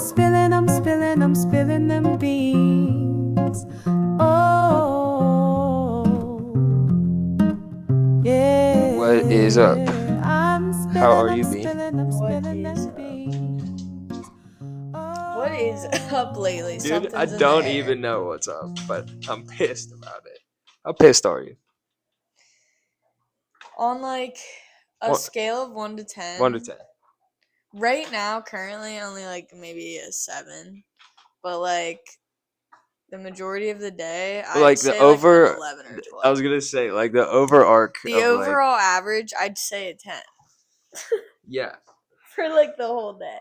I'm spilling them beans. Oh, yeah. What is up? How are you, B? What is up lately? Dude, I Something's in don't the air. even know what's up, but I'm pissed about it. How pissed are you? On like a What? scale of 1 to 10. 1 to 10. Right now, currently, only like maybe a 7. But like the majority of the day, I'd Like say the over, like an 11 or 12. I was gonna say like the over arc. The of overall average, I'd say a 10 yeah. for like the whole day.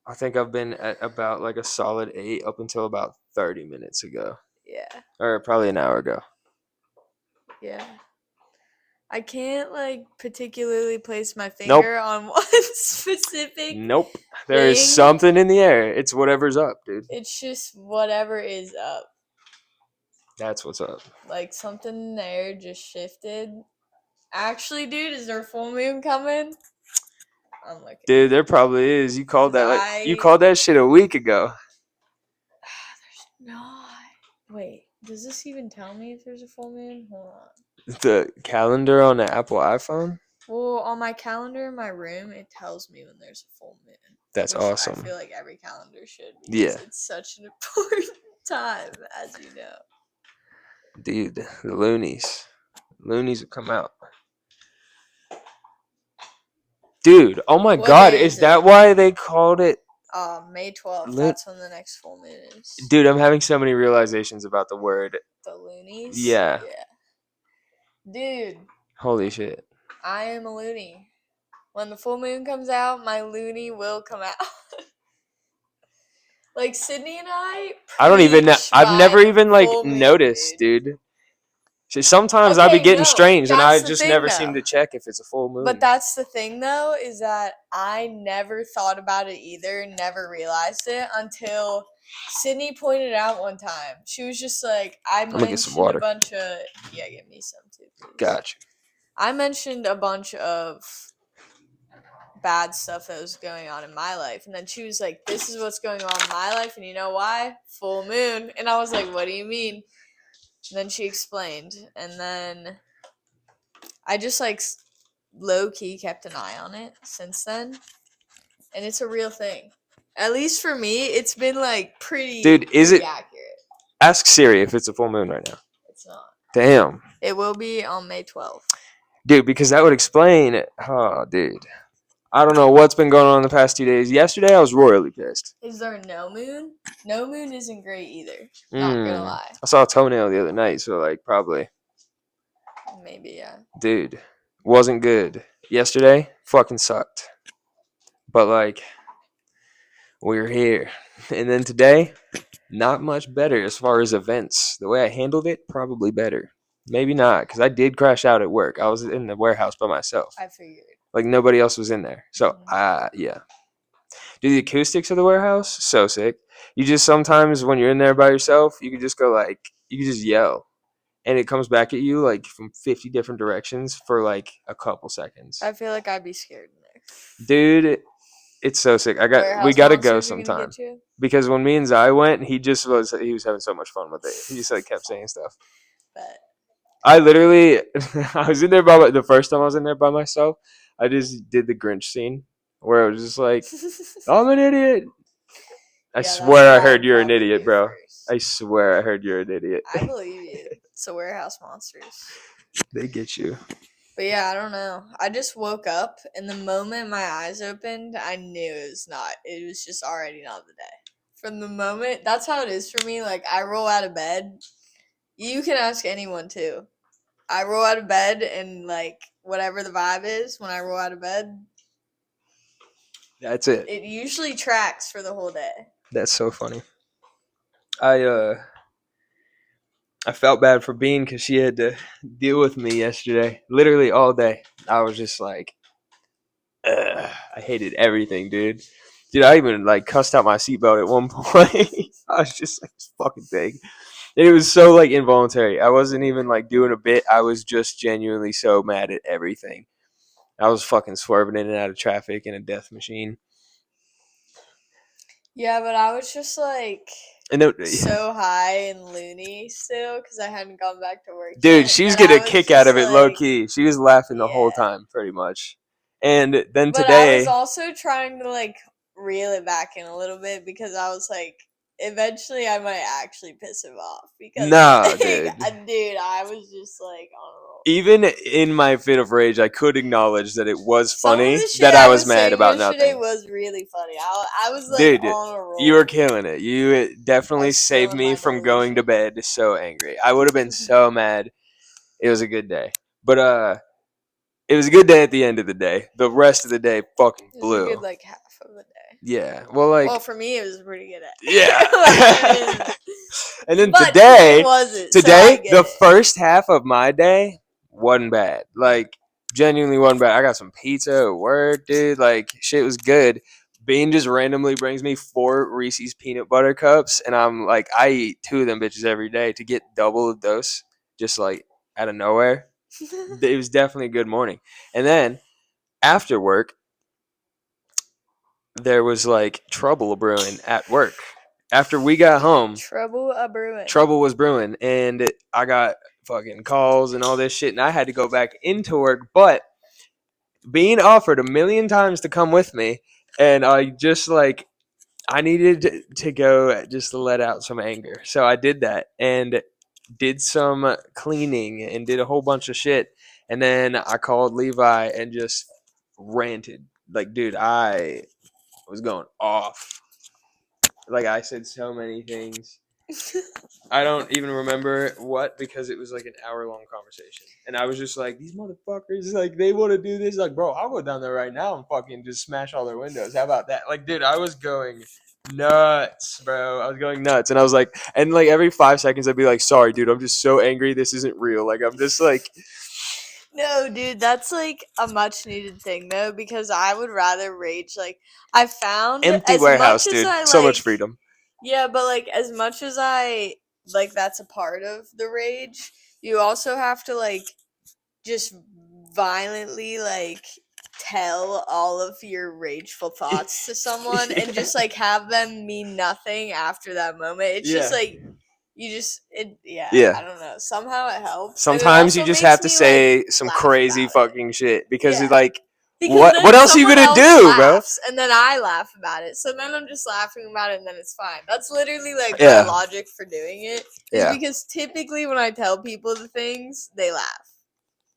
I think I've been at about like a solid 8 up until about 30 minutes ago, Yeah, or probably an hour ago. yeah. I can't like particularly place my finger on one specific. Nope. There is thing. something in the air. It's whatever's up, dude. It's just whatever is up. That's what's up. Like something in the air just shifted. Actually, dude, is there a full moon coming? I'm looking. Dude, there probably is. You called that I- you called that shit a week ago. There's not. Wait, does this even tell me if there's a full moon? Hold on. The calendar on the Apple iPhone? Well, on my calendar in my room, it tells me when there's a full moon. That's which awesome. I feel like every calendar should. Yeah. It's such an important time, as you know. Dude, the loonies. Loonies have come out. Dude, oh my What god, day is is that it? why they called it? May 12th. Lo- That's when the next full moon is. Dude, I'm having so many realizations about the word. The loonies? Yeah. Dude, Holy shit. I am a loony. When the full moon comes out, my loony will come out. Like Sydney and I don't even know. preach I've never by even like full moon, noticed, dude. See, sometimes I be Okay, getting no, strange and I that's the just thing, never though. seem to check if it's a full moon. But that's the thing, though, is that I never thought about it either, never realized it until Sydney pointed out one time. She was just like, I gonna get some mentioned water. a bunch of... Yeah, give me some, too, please. Gotcha. I mentioned a bunch of bad stuff that was going on in my life, and then she was like, this is what's going on in my life, and you know why? Full moon. And I was like, what do you mean? And then she explained, and then I just like low-key kept an eye on it since then, and it's a real thing. At least for me, it's been like pretty Dude, is pretty it- accurate. Ask Siri if it's a full moon right now. It's not. Damn. It will be on May 12th. Dude, because that would explain it. Oh, dude. I don't know what's been going on the past 2 days. Yesterday, I was royally pissed. Is there no moon? No moon isn't great either. Not gonna lie. I saw a toenail the other night, so like probably. Maybe, yeah. Dude, wasn't good. Yesterday, fucking sucked. But like, we're here. And then today, not much better as far as events. The way I handled it, probably better. Maybe not, because I did crash out at work. I was in the warehouse by myself. I figured. Like, nobody else was in there. So, yeah. Dude, the acoustics of the warehouse, so sick. You just sometimes, when you're in there by yourself, you can just go like, you can just yell. And it comes back at you like from 50 different directions for like a couple seconds. I feel like I'd be scared in there. Dude, it's so sick. We Warehouse gotta go monsters are gonna sometime. get you? Because when me and Zai went, he was having so much fun with it. He just like kept saying stuff. Bet. I literally, I was in there the first time I was in there by myself, I just did the Grinch scene where I was just like, I'm an idiot. I Yeah, swear that's I what heard would you're an probably idiot, do bro. first. I swear I heard you're an idiot. I believe you. It's the warehouse monsters. They get you. But yeah, I don't know. I just woke up, and the moment my eyes opened, I knew it was not. It was just already not the day. From the moment, that's how it is for me. Like, I roll out of bed. You can ask anyone, too. I roll out of bed, and, like, whatever the vibe is when I roll out of bed, That's it. it usually tracks for the whole day. That's so funny. I felt bad for Bean because she had to deal with me yesterday, literally all day. I was just like, ugh, I hated everything, dude. Dude, I even like cussed out my seatbelt at one point. I was just like, this fucking thing. And it was so like involuntary. I wasn't even like doing a bit. I was just genuinely so mad at everything. I was fucking swerving in and out of traffic in a death machine. Yeah, but I was just like And then, so high and loony still because I hadn't gone back to work dude, yet. she was That getting I a was kick out just of it, low like, key. She was laughing the whole yeah. time, pretty much. And then But I was today, also trying to like reel it back in a little bit because I was like, eventually I might actually piss him off because, nah, like, dude. dude, I was just like on a roll. Even in my fit of rage, I could acknowledge that it was Some of funny the shit that I I was was mad saying about yesterday nothing. was really funny. I was like Dude, on a roll. you were killing it. You I definitely was still saved in me my from going to delusion. bed so angry. I would have been so mad. It was a good day. But it was a good day at the end of the day. The rest of the day fucking It was a blew. good like half of the day. Yeah. Well, like, Well, for me, it was a pretty good day. yeah. Like, I mean, And then but it wasn't. So I get the it. first half of my day wasn't bad. Like, genuinely wasn't bad. I got some pizza at work, dude. Like, shit was good. Bean just randomly brings me 4 Reese's peanut butter cups, and I'm like, I eat 2 of them bitches every day to get double the dose, just like out of nowhere. It was definitely a good morning. And then after work, there was like trouble brewing at work. After we got home, Trouble a brewing. trouble was brewing, and I got fucking calls and all this shit, and I had to go back into work. But being offered a million times to come with me, and I just like I needed to go just to let out some anger, so I did that and did some cleaning and did a whole bunch of shit, and then I called Levi and just ranted. Like, dude, I was going off. Like, I said so many things. I don't even remember what, because it was like an hour-long conversation. And I was just like, these motherfuckers, like, they want to do this. Like, bro, I'll go down there right now and fucking just smash all their windows. How about that? Like, dude, I was going nuts, bro. I was going nuts. And I was like, and like every 5 seconds, I'd be like, sorry, dude, I'm just so angry. This isn't real. Like, I'm just like, No, dude, that's like a much needed thing though, because I would rather rage. Like, I found empty as warehouse, much as dude. I So like, much freedom. yeah, but like as much as I like, that's a part of the rage. You also have to like just violently like tell all of your rageful thoughts to someone and just like have them mean nothing after that moment. It's just Yeah. like you just yeah, Yeah. I don't know. Somehow it helps. And it Sometimes you also just makes have to me like say some laugh crazy about it. fucking shit because it's Yeah. like, Because what then else are you someone gonna else do, bro? laughs and then I laugh about it. So then I'm just laughing about it and then it's fine. That's literally like my Yeah. logic for doing it. Is Yeah. because typically when I tell people the things, they laugh.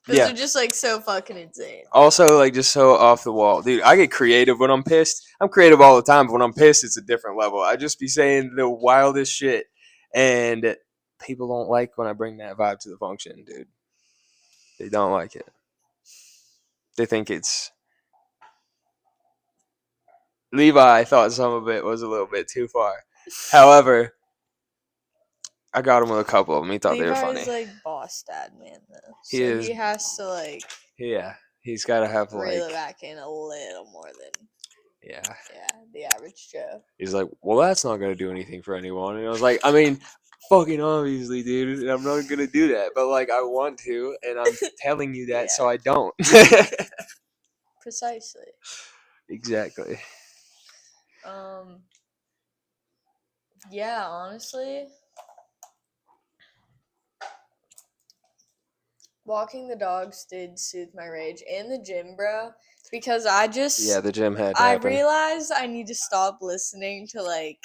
Because Yeah. they're just like so fucking insane. Also, like, just so off the wall, dude. I get creative when I'm pissed. I'm creative all the time, but when I'm pissed, it's a different level. I just be saying the wildest shit, and people don't like when I bring that vibe to the function, dude. They don't like it. They think it's Levi thought some of it was a little bit too far. However, I got him with a couple of them. He thought they were Levi funny. is like boss dad man though. He So is. he has to like Yeah, he's got to have reel it like. back in a little more than Yeah. the average Joe. He's like, well, that's not gonna do anything for anyone. And I was like, I mean, fucking obviously, dude. And I'm not gonna do that, but like, I want to, and I'm telling you that, so Yeah. I don't. Precisely. Exactly. Yeah, honestly, walking the dogs did soothe my rage and the gym, bro. Because Yeah, the gym had to I happen. realized I need to stop listening to like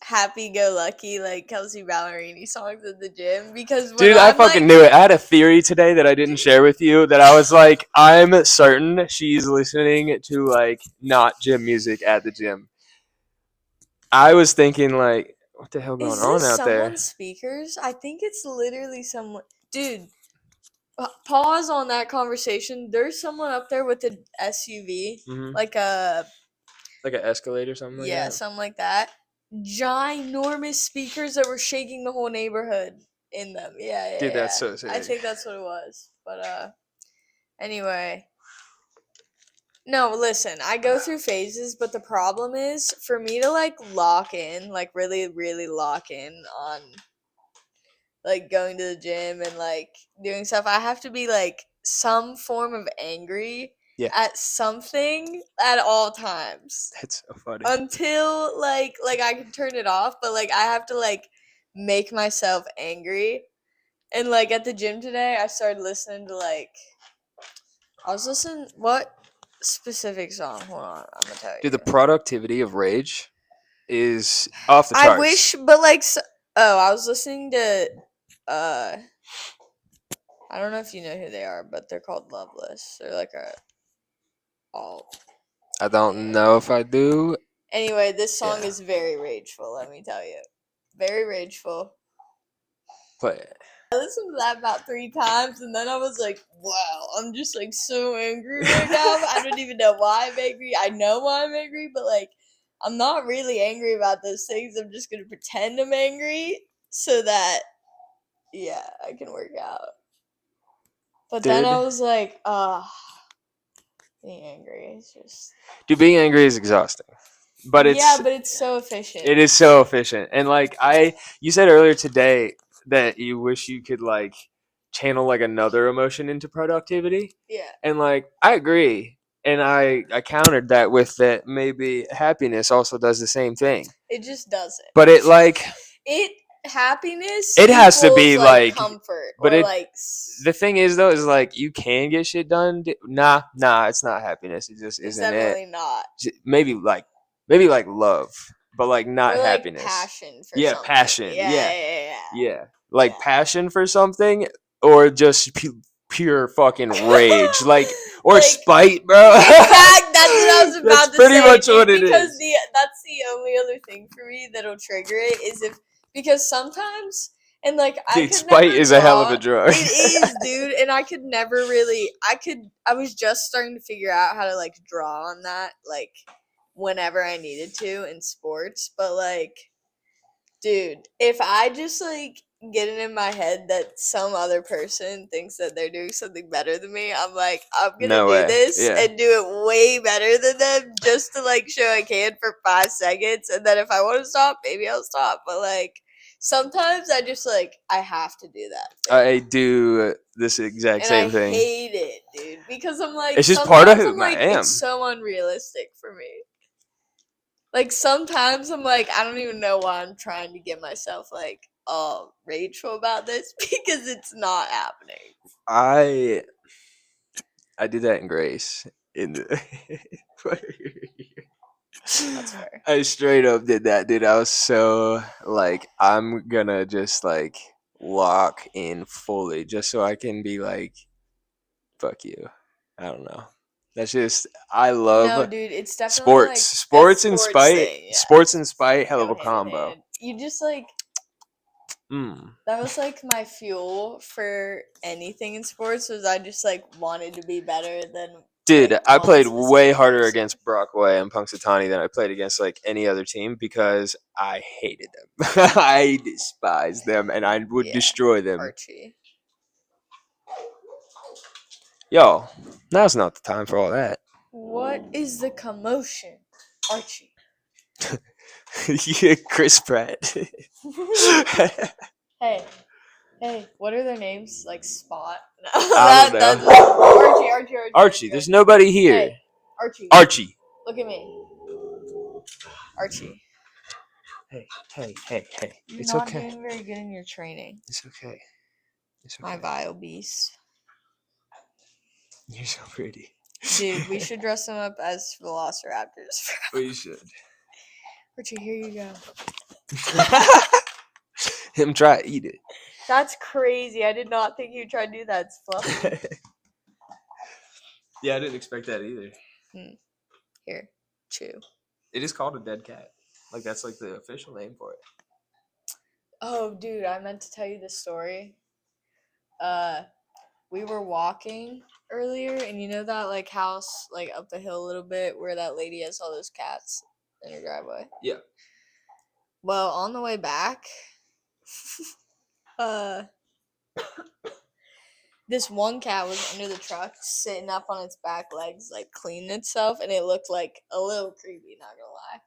happy-go-lucky like Kelsey Ballerini songs at the gym because when Dude, I I'm fucking like, knew it. I had a theory today that I didn't share with you that I was like, I'm certain she's listening to like not gym music at the gym. I was thinking like, what the hell going is on this out there? someone's speakers? I think it's literally someone. Dude, pause on that conversation. There's someone up there with an SUV, Mhm. like a Like an Escalade or something like that. something like that. Ginormous speakers that were shaking the whole neighborhood in them. Yeah. Dude, that's so I sick. think that's what it was. But anyway. No, listen, I go through phases, but the problem is for me to like lock in, like really, really lock in on like going to the gym and like doing stuff, I have to be like some form of angry Yeah. at something at all times That's so funny. until like I can turn it off, but like I have to like make myself angry. And like at the gym today, I started listening to like I was listening what specific song? Hold on, I'm gonna tell you. Dude, the productivity of Rage is off the I charts. wish, but like, I was listening to, I don't know if you know who they are, but they're called Loveless. They're like a alt. I don't know if I do. Anyway, this song Yeah. is very rageful. Let me tell you, very rageful. But I listened to that about 3 times, and then I was like, wow, I'm just like so angry right now. I don't even know why I'm angry. I know why I'm angry, but like, I'm not really angry about those things. I'm just gonna pretend I'm angry so that, yeah, I can work out. But then I Dude. was like, being angry is just. dude, being angry is exhausting. But Yeah, but it's so efficient. it is so efficient. And like you said earlier today that you wish you could like channel like another emotion into productivity. Yeah. And like I agree. And I countered that with that maybe happiness also does the same thing. It just doesn't. But it like happiness. It has to be, equals, like- comfort, but or it- like. the thing is though is like you can get shit done. Nah, it's not happiness. It just It's isn't definitely it. not. Maybe like love, but like not Or like happiness. passion for Yeah, something. passion. Yeah. Yeah, like Yeah. passion for something, or just pure fucking rage, like or Like, spite, bro. Exact. That's what I was about That's to pretty say. much what it because is. That's the only other thing for me that'll trigger it is because sometimes and like I Dude, could spite never is a hell of a draw- drug. It is, dude, and I could never really. I was just starting to figure out how to like draw on that like whenever I needed to in sports, but like, dude, if I just like get it in my head that some other person thinks that they're doing something better than me, I'm like, I'm gonna No do way. this Yeah. and do it way better than them just to like show I can for 5 seconds, and then if I want to stop, maybe I'll stop. But like sometimes I just like I have to do that thing. I do this exact And same I thing. hate it, dude, because I'm like, It's just part of sometimes who I'm like, I am. it's so unrealistic for me. Like sometimes I'm like, I don't even know why I'm trying to get myself like rageful about this because it's not happening. I did that in Grace. In the That's fair. I straight up did that, dude. I was so like, I'm gonna just like lock in fully just so I can be like, fuck you. I don't know. That's just I love No, dude, it's definitely sports. like Sports a and sports spite. thing, yeah. Sports and spite, hell of Go a hand in combo. hand. You just like that was like my fuel for anything in sports was I just like wanted to be better than. Dude, like, I one played way specific harder person. against Brockway and Punxsutawney than I played against like any other team because I hated them. I despised them and I would Yeah, destroy them. Archie. Yo, now's not the time for all that. What is the commotion, Archie? Yeah, Chris Pratt. Hey, what are their names? Like Spot? No, I don't that's know. Archie. Archie, there's nobody here. Hey, Archie. Archie. Look at me. Archie. Hey. You're It's not okay. doing very good in your training. It's okay. My vile beast. You're so pretty. Dude, we should dress them up as velociraptors. We should. Archie, here you go. Him try to eat it. That's crazy. I did not think you'd try to do that. It's fluffy. Yeah, I didn't expect that either. Here, chew. It is called a dead cat. Like that's like the official name for it. Oh, dude, I meant to tell you this story. We were walking earlier, and you know that like house like up the hill a little bit where that lady has all those cats in her driveway. Yeah. Well, on the way back, this one cat was under the truck, sitting up on its back legs, like cleaning itself, and it looked like a little creepy. Not gonna lie.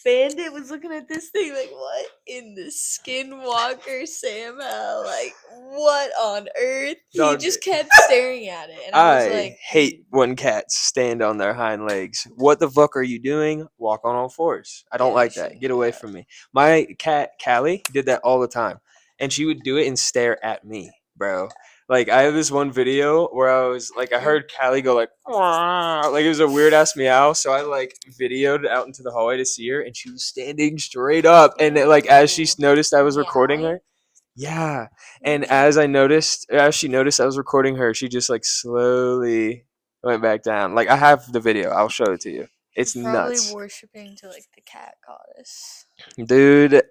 Bandit was looking at this thing like, what in the Skinwalker Sam hell? Like, what on earth? He Dog, just kept staring at it, and I was I like, hate when cats stand on their hind legs. What the fuck are you doing? Walk on all fours. I don't Yeah, like they that. shouldn't Get do away that. from me. My cat Callie did that all the time, and she would do it and stare at me, bro. Like I have this one video where I was like, I heard Callie go like, "Wah," like it was a weird ass meow. So I like videoed out into the hallway to see her, and she was standing straight up. And like as she noticed I was recording her, yeah. And as she noticed I was recording her, she just like slowly went back down. Like I have the video. I'll show it to you. It's Probably nuts, worshiping to like the cat goddess, dude.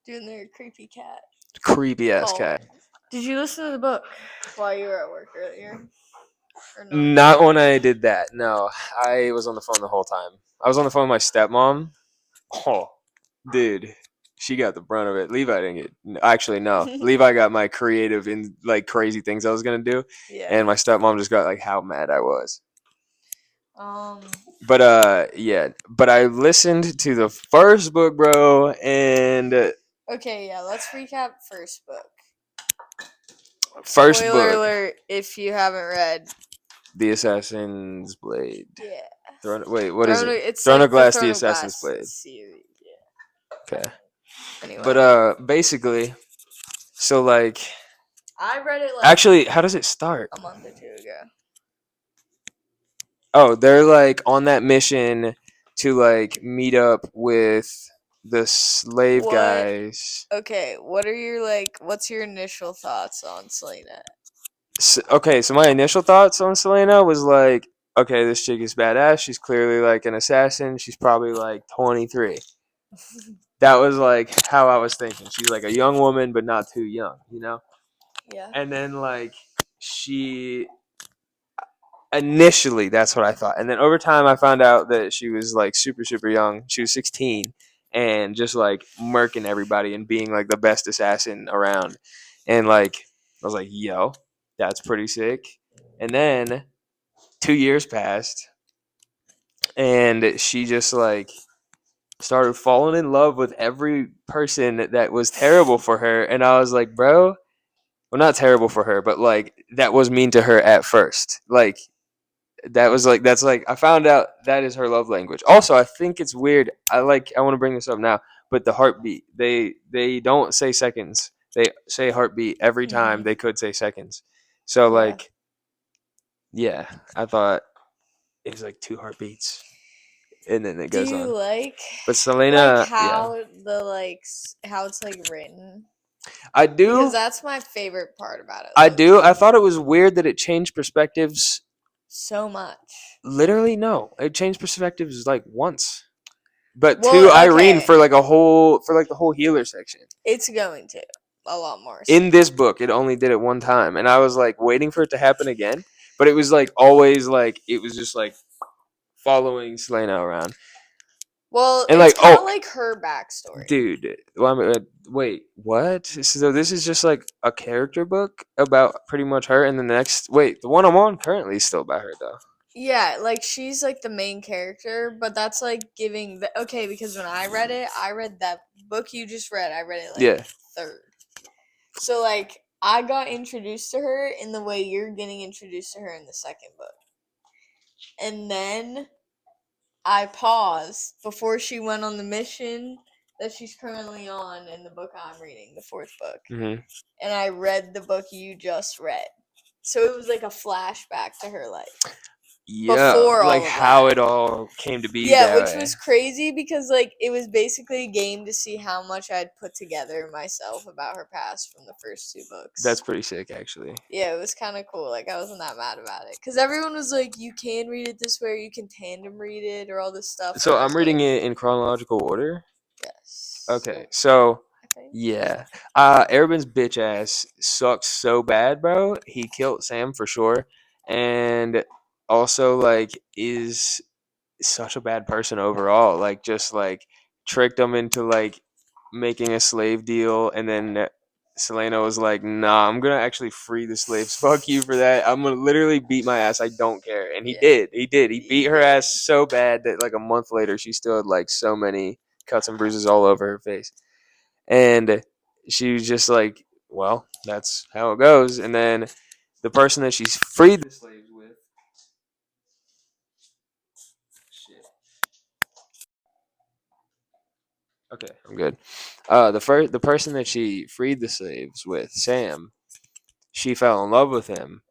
doing their creepy cat. Creepy ass Oh. cat. Did you listen to the book while you were at work earlier? Or Not when I did that. No, I was on the phone the whole time. I was on the phone with my stepmom. Oh, dude, she got the brunt of it. Levi didn't get. Actually, no. Levi got my creative and like crazy things I was gonna do, Yeah. and my stepmom just got like how mad I was. Um. But yeah. But I listened to the first book, bro, and Okay, yeah. Let's recap first book. first Spoiler book, alert if you haven't read. The Assassin's Blade. Yeah. What is it? It's Throne like of Glass, the The Throne of Assassin's Glass Blade. series. Yeah. Okay. Anyway. But basically, so like, I read it like actually, how does it start? a month or two ago. Oh, they're like on that mission to like meet up with the slave What? guys. Okay, what's your initial thoughts on Selena? Okay, so my initial thoughts on Selena was like, okay, this chick is badass. She's clearly like an assassin. She's probably like 23. That was like how I was thinking. She's like a young woman, but not too young, you know? Yeah. And then like she initially that's what I thought. And then over time I found out that she was like super, super young. She was 16 and just like murking everybody and being like the best assassin around. And like I was like, yo, that's pretty sick. And then 2 years passed and she just like started falling in love with every person that was terrible for her. And I was like, bro, well, not terrible for her, but like that was mean to her at first. Like that's like I found out that is her love language. Also, I think it's weird. I want to bring this up now, but the heartbeat. They don't say seconds. They say heartbeat every time. Mhm. They could say seconds. So Yeah. like, yeah, I thought it was like 2 heartbeats, and then it Do goes you on. like But Selena, like how yeah, how it's like written? I do. Because that's my favorite part about it. I low-key. do. I thought it was weird that it changed perspectives. So much. Literally, no. It changed perspectives like once. But Well, to Irene okay. for the whole healer section. It's going to a lot more. In this book, it only did it one time, and I was like waiting for it to happen again. But it was like always like it was just like following Selena around. Well, And it's like, kind of oh, like her backstory. dude, well, wait, what? So this is just like a character book about pretty much her, and the the one I'm on currently is still about her though. Yeah, like she's like the main character, but that's like giving the okay because when I read that book you just read. I read it like Yeah. third. So like I got introduced to her in the way you're getting introduced to her in the second book. And then I paused before she went on the mission that she's currently on in the book I'm reading, the fourth book. Mm-hmm. And I read the book you just read. So it was like a flashback to her life. Yeah, Before like all of how that. it all came to be. Yeah, that which way. was crazy because like it was basically a game to see how much I'd put together myself about her past from the first 2 books. That's pretty sick, actually. Yeah, it was kind of cool. Like I wasn't that mad about it because everyone was like, "You can read it this way, or you can tandem read it, or all this stuff." So and I I'm was reading like, it in chronological order. Yes. Okay, so I think. yeah, Arabin's bitch ass sucks so bad, bro. He killed Sam for sure, and also like is such a bad person overall. Like just like tricked him into like making a slave deal, and then Selena was like, "Nah, I'm gonna actually free the slaves. Fuck you for that. I'm gonna literally beat my ass. I don't care." And he Yeah. did. He did. He beat her did. ass so bad that like a month later, she still had like so many cuts and bruises all over her face. And she was just like, well, that's how it goes. And then the person that she's freed the slaves with. Shit. Okay, I'm good. The person that she freed the slaves with, Sam, she fell in love with him,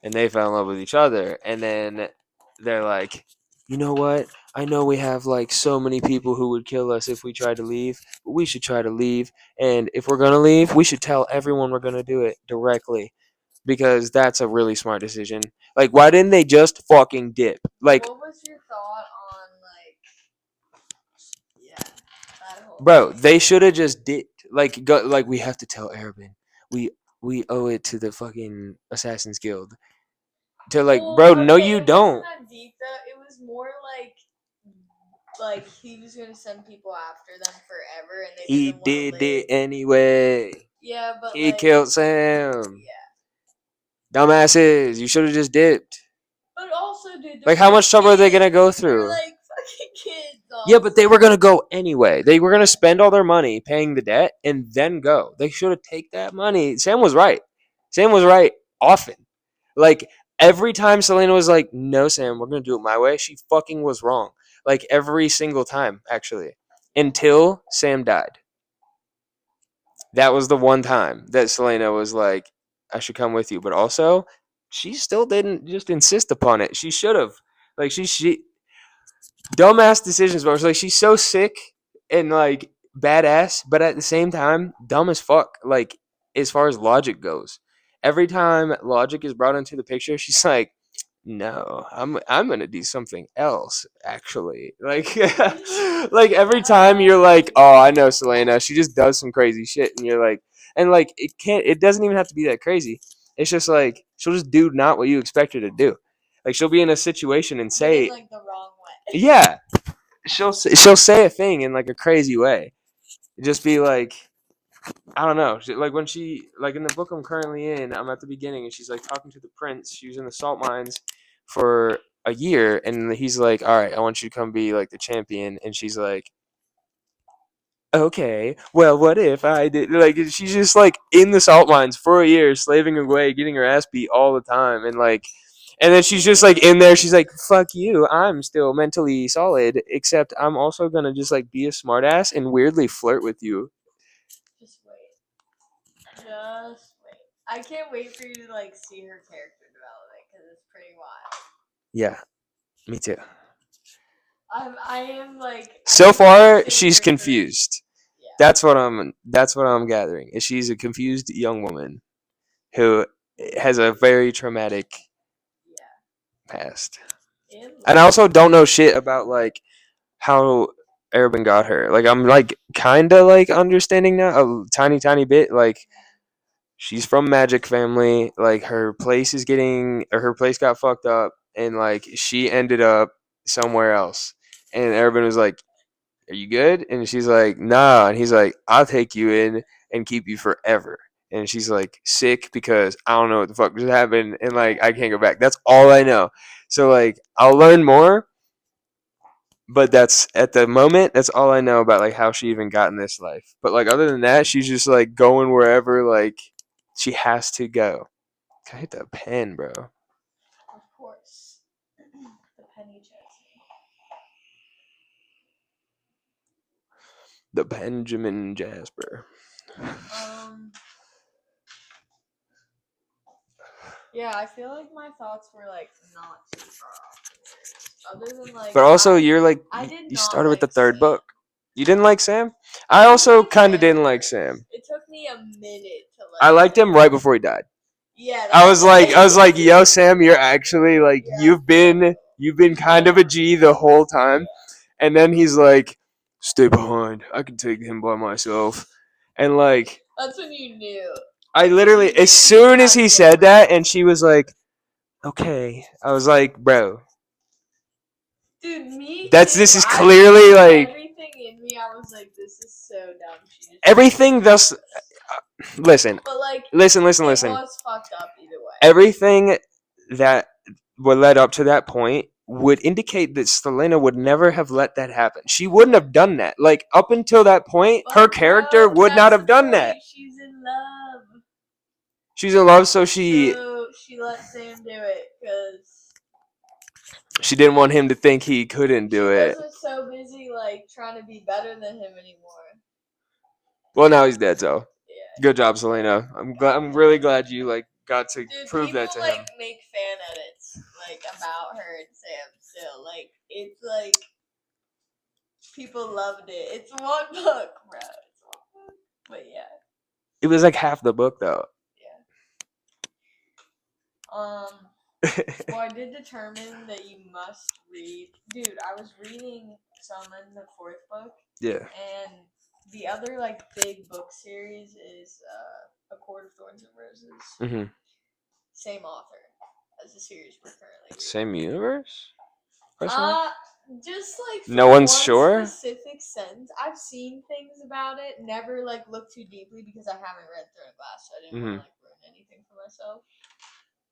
and they fell in love with each other. And then they're like, you know what? I know we have like so many people who would kill us if we tried to leave, but we should try to leave. And if we're gonna leave, we should tell everyone we're gonna do it directly, because that's a really smart decision. Like, why didn't they just fucking dip? Like, what was your thought on that whole bro, thing? they should have just dipped. Like, go, like we have to tell Arabin. We owe it to the fucking Assassin's Guild. To like, bro, no, you it don't. wasn't that deep though. It was more like he was gonna send people after them forever, and they He didn't want to did live. it anyway. Yeah, but He killed Sam. Yeah, Dumbasses, you should have just dipped. but also, dude, Like, how much trouble are they gonna go They're through? like fucking kids. Yeah, but they were gonna go anyway. They were gonna spend all their money paying the debt and then go. They should have take that money. Sam was right. Sam was right often. Like, every time Selena was like, "No, Sam, we're gonna do it my way," she fucking was wrong. Like, every single time, actually, until Sam died. That was the one time that Selena was like, "I should come with you," but also, she still didn't just insist upon it. She should have. Like, she dumbass decisions, but it's like she's so sick and like badass, but at the same time, dumb as fuck. Like, as far as logic goes, every time logic is brought into the picture, she's like, "No, I'm gonna do something else." Actually, like, like every time you're like, "Oh, I know Selena. She just does some crazy shit," and you're like, and like it can't. It doesn't even have to be that crazy. It's just like she'll just do not what you expect her to do. Like, she'll be in a situation and say, like the wrong way. yeah, she'll say a thing in like a crazy way. Just be like, I don't know. Like, when she, like, in the book I'm currently in, I'm at the beginning and she's like talking to the prince. She was in the salt mines for a year, and he's like, "All right, I want you to come be like the champion." And she's like, "Okay, well, what if I did?" Like, she's just like in the salt mines for a year, slaving away, getting her ass beat all the time, and like, and then she's just like in there. She's like, "Fuck you! I'm still mentally solid, except I'm also gonna just like be a smartass and weirdly flirt with you." Just wait. Just wait. I can't wait for you to like see her character development because it's pretty wild. Yeah, me too. I am like. So far, she's confused. Yeah. That's what I'm gathering. Is she's a confused young woman who has a very traumatic past. And I also don't know shit about like how Arabin got her. Like, I'm like kind of like understanding now a tiny bit. Like, she's from magic family. Like, her place got fucked up, and like she ended up somewhere else. And Arabin was like, "Are you good?" And she's like, "Nah." And he's like, "I'll take you in and keep you forever." And she's like, "Sick because I don't know what the fuck just happened, and like I can't go back." That's all I know. So like I'll learn more, but that's at the moment that's all I know about like how she even got in this life. But like other than that, she's just like going wherever like she has to go. I hit the pen, bro. Of course. The penny chest. The Benjamin Jasper. Yeah, I feel like my thoughts were like not too far off. Other than like. But also, you're like you started with the third book. You didn't like Sam? I also kind of didn't like Sam. It took me a minute to like. I liked him right before he died. Yeah. I was like, "Yo, Sam, you're actually like you've been kind of a G the whole time." And then he's like, "Stay behind. I can take him by myself." And like, that's when you knew. I literally, as soon as he said that, and she was like, "Okay," I was like, "Bro, dude, me. This is clearly like everything in me. I was like, this is so dumb. Everything thus." Listen, but like, listen. It was fucked up either way. Everything that what led up to that point would indicate that Selena would never have let that happen. She wouldn't have done that. Like, up until that point, her But, character bro, would not that's have the done that. point. She's in love. She's in love, so she So she let Sam do it because didn't want him to think he couldn't she do it. wasn't so busy like trying to be better than him anymore. Well, now he's dead, so Yeah. good job, Selena. I'm really glad you like got to Dude, prove people that to like him. make fan edits like about her and Sam still. Like it's like people loved it. It's one book, bro. It's one book. But yeah. It was like half the book, though. Yeah. Well, I did determine that you must read. Dude, I was reading some in the fourth book, Yeah. and the other like big book series is A Court of Thorns and Roses. Mm-hmm. Same author as the series we're currently reading. Same universe? Personally? Just like No for one's one sure? specific sentence. I've seen things about it, never like looked too deeply because I haven't read Third Glass, so I didn't want to like ruin anything for myself.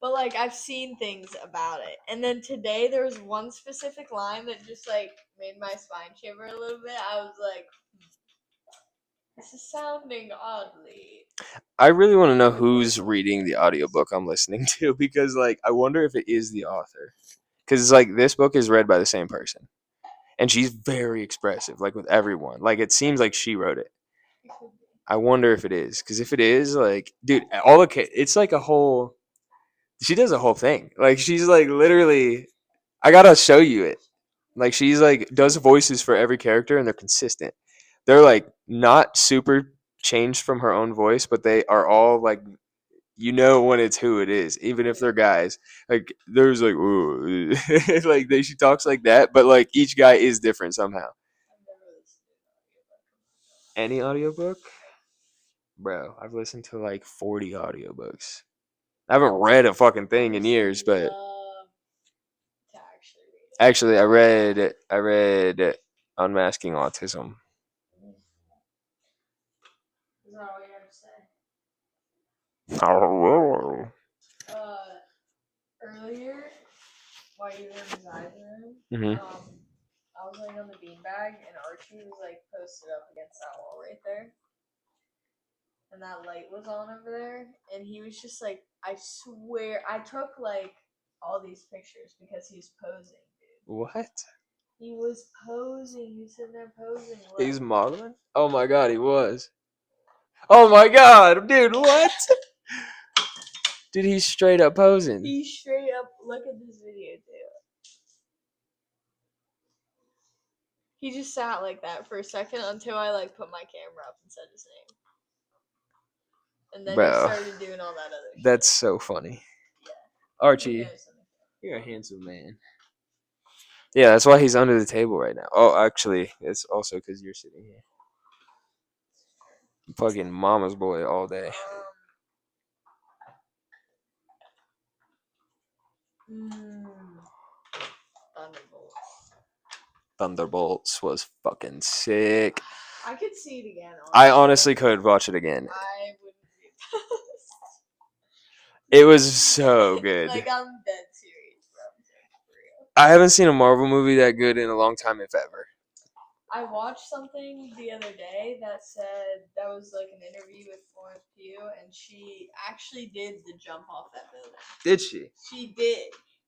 But like I've seen things about it, and then today there was one specific line that just like made my spine shiver a little bit. I was like, "This is sounding oddly." I really want to know who's reading the audiobook I'm listening to because, like, I wonder if it is the author. Because, like, this book is read by the same person. And she's very expressive, like, with everyone. Like, it seems like she wrote it. It could be. I wonder if it is. Because if it is, like, dude, all the it's like a whole. She does a whole thing. Like, she's, like, literally. I gotta show you it. Like, she's, like, does voices for every character, and they're consistent. They're, like, not super changed from her own voice, but they are all, like, you know when it's who it is, even if they're guys. Like there's like, ooh, like she talks like that, but like each guy is different somehow. I've never listened to an audiobook. Any audiobook, bro? I've listened to like 40 audiobooks. I haven't read a fucking thing in years, but Love to actually read it. actually, I read Unmasking Autism. Is that all you have to say? Oh, Earlier, while you were in the dining room, Mhm. I was laying on the beanbag, and Archie was like posted up against that wall right there, and that light was on over there, and he was just like, I swear, I took like all these pictures because he's posing, dude. What? He was posing. He was sitting there posing. Look. He's modeling? Oh my god, he was. Oh my god, dude, what? Dude, he's straight up posing. He straight up, look at this video too. He just sat like that for a second until I like put my camera up and said his name. And then Bro, he started doing all that other shit. That's so funny. Yeah. Archie, you're a handsome man. Yeah, that's why he's under the table right now. Oh, actually, it's also because you're sitting here. Fucking mama's boy all day. Thunderbolts. Thunderbolts was fucking sick. I could see it again. I honestly could watch it again. I wouldn't be opposed. It was so good. Like, I'm dead serious, bro. For real. I haven't seen a Marvel movie that good in a long time, if ever. I watched something the other day that said that was like an interview with Florence Pugh, and she actually did the jump off that building. Did she? She did.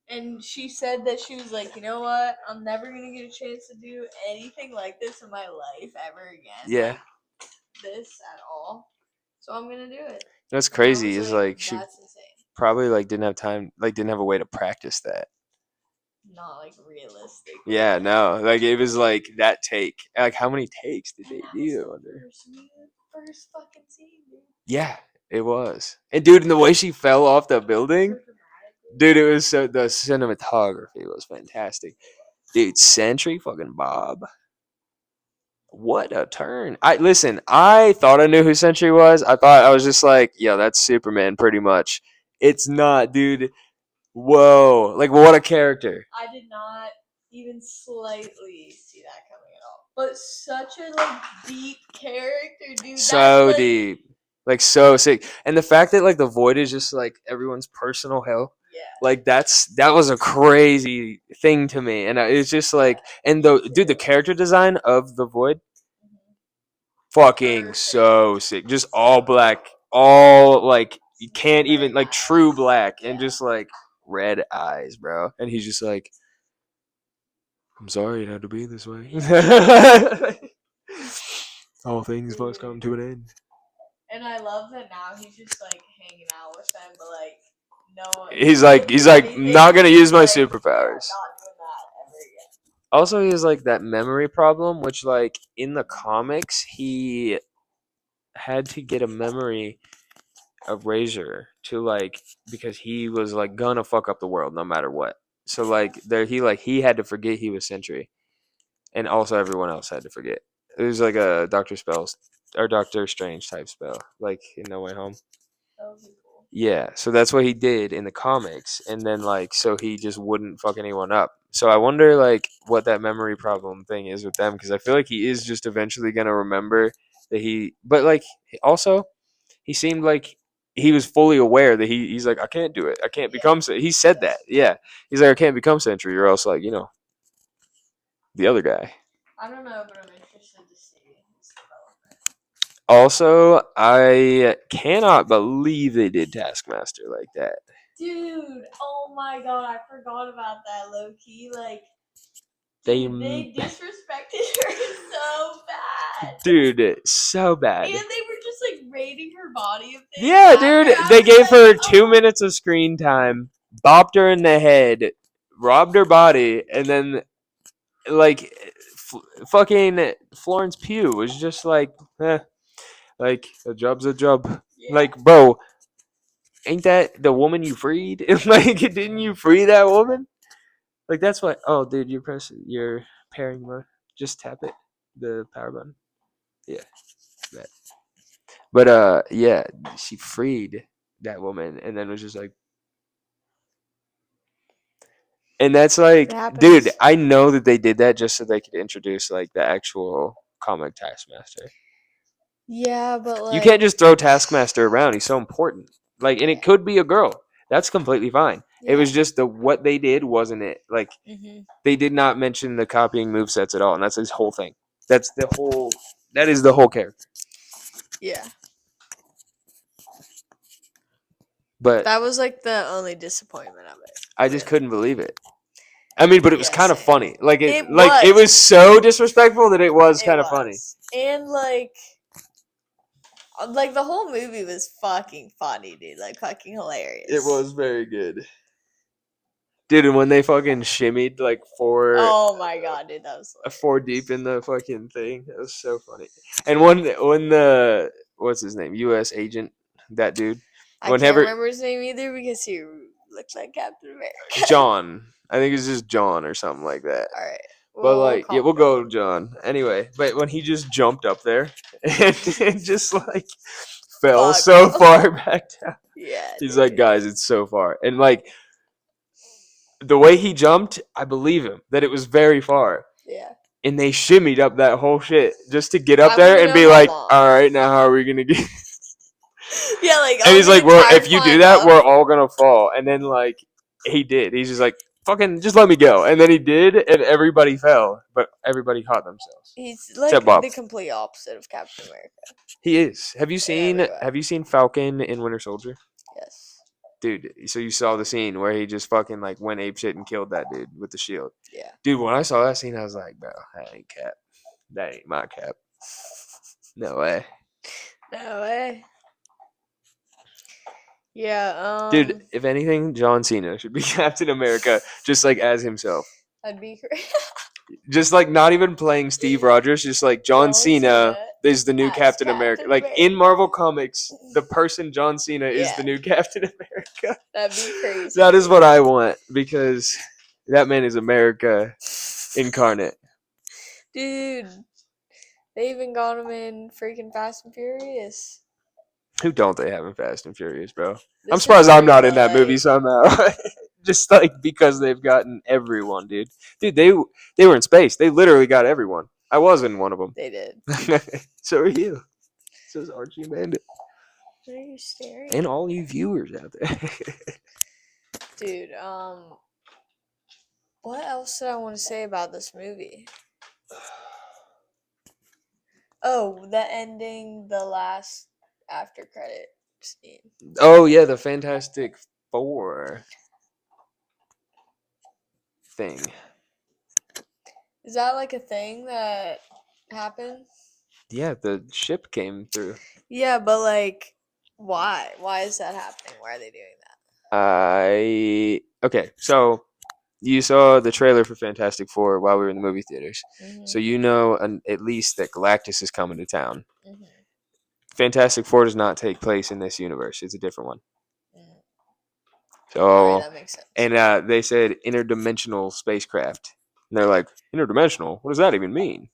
And she said that she was like, you know what? I'm never going to get a chance to do anything like this in my life ever again. Yeah. Like, this at all. So I'm going to do it. That's crazy. Was Is like she that's insane. probably like didn't have time, like didn't have a way to practice that. Not like realistic. Yeah, no. Like it was like that take. Like how many takes did they do under? First fucking scene, dude. Yeah, it was. And dude, and the way she fell off the building, dude, it was so the cinematography was fantastic. Dude, Sentry fucking Bob. What a turn. I thought I knew who Sentry was. I was just like, yo, that's Superman pretty much. It's not, dude. Whoa. Like what a character. I did not even slightly see that coming at all. But such a like deep character, dude. So That's, deep. Like so sick. And the fact that like the Void is just like everyone's personal hell. Yeah. Like that was a crazy thing to me, and it's just like, and the character design of the Void, fucking so sick. Just all black, all like you can't even like true black, and just like red eyes, bro. And he's just like, I'm sorry it had to be this way. All things must come to an end. And I love that now he's just like hanging out with them, but like no. He's like not gonna use my superpowers. Also, he has like that memory problem, which like in the comics he had to get a memory erasure to like because he was like gonna fuck up the world no matter what. So like there he had to forget he was Sentry, and also everyone else had to forget. It was like a Doctor Strange type spell, like in No Way Home. That would be cool. Yeah, so that's what he did in the comics, and then like so he just wouldn't fuck anyone up. So I wonder like what that memory problem thing is with them, because I feel like he is just eventually gonna remember that but like also he seemed like he was fully aware that he's like, I can't do it, I can't become. He said that, yeah, he's like, I can't become Sentry, or else like the other guy. I don't know, but I'm interested to see his development. Also, I cannot believe they did Taskmaster like that. Dude, oh my god, I forgot about that, low key. Like, They disrespected her so bad. Dude, so bad. And they were just like raiding her body. Yeah, dude, they gave her 2 minutes of screen time, bopped her in the head, robbed her body, and then like fucking Florence Pugh was just like, like a job's a job. Yeah. Like, bro, ain't that the woman you freed? Like, didn't you free that woman? Like, that's what. Oh, dude, you're pairing mode. Just tap it, the power button. Yeah, that. But yeah, she freed that woman, and then was just like, and that's like, dude, I know that they did that just so they could introduce like the actual comic Taskmaster. Yeah, but like You can't just throw Taskmaster around. He's so important. Like, and it could be a girl. That's completely fine. Yeah. It was just what they did wasn't it. Like, they did not mention the copying movesets at all, and that's his whole thing. That is the whole character. Yeah. But that was like the only disappointment of it. I just couldn't believe it. I mean, but it was kind of funny. Like it was. was so disrespectful that it was kind of funny. And like the whole movie was fucking funny, dude. Like fucking hilarious. It was very good. Dude, and when they fucking shimmied like oh my god, dude, that was hilarious. 4 deep in the fucking thing. That was so funny. And when the what's his name? US agent, that dude. I can't remember his name either because he looked like Captain America. John. I think it's just John or something like that. All right. But like, yeah, we'll go John. Anyway, but when he just jumped up there and just like fell so far back down. Yeah. He's like, guys, it's so far. And like the way he jumped, I believe him that it was very far. Yeah. And they shimmied up that whole shit just to get up there and be like, all right, now how are we gonna get? Yeah, like. And he's like, well, if you do that, we're all gonna fall. And then like he did. He's just like, fucking, just let me go. And then he did, and everybody fell, but everybody caught themselves. He's like the complete opposite of Captain America. He is. Have you seen Falcon in Winter Soldier? Yes. Dude, so you saw the scene where he just fucking like went apeshit and killed that dude with the shield. Yeah. Dude, when I saw that scene, I was like, bro, that ain't Cap. That ain't my Cap. No way. No way. Yeah, Dude, if anything, John Cena should be Captain America, just like as himself. That'd be great. Just like not even playing Steve Rogers, just like John Cena is the new Captain America. Like in Marvel Comics, the person John Cena is the new Captain America. That'd be crazy. That is what I want, because that man is America incarnate. Dude, they even got him in freaking Fast and Furious. Who don't they have in Fast and Furious, bro? I'm surprised I'm not in that movie somehow. Just like because they've gotten everyone, dude. Dude, they were in space. They literally got everyone. I was in one of them. They did. So are you. So is Archie Bandit. What are you staring? And all you viewers out there. Dude, what else did I want to say about this movie? Oh, the ending, the last after credit scene. Oh yeah, the Fantastic Four thing. Is that like a thing that happened? Yeah, the ship came through. Yeah, but like, why? Why is that happening? Why are they doing Okay, so you saw the trailer for Fantastic Four while we were in the movie theaters, that? so you know at least that Galactus is coming to town. Mm-hmm. Fantastic Four does not take place in this universe; it's a different one. All right, So, that makes sense. and they said interdimensional spacecraft, and they're like, interdimensional? What does that even mean?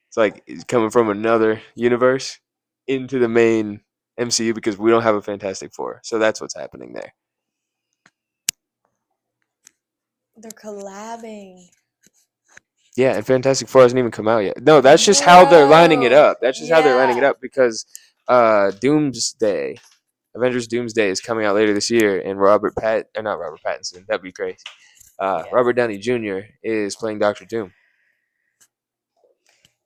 It's like it's coming from another universe into the main MCU because we don't have a Fantastic Four, so that's what's happening there. They're collabing. Yeah, and Fantastic Four hasn't even come out yet. No, that's just how they're lining it Bro, up. That's just how they're lining it yeah. up because Doomsday, Avengers Doomsday is coming out later this year, and not Robert Pattinson, that'd be crazy. Yeah. Robert Downey Jr. is playing Doctor Doom,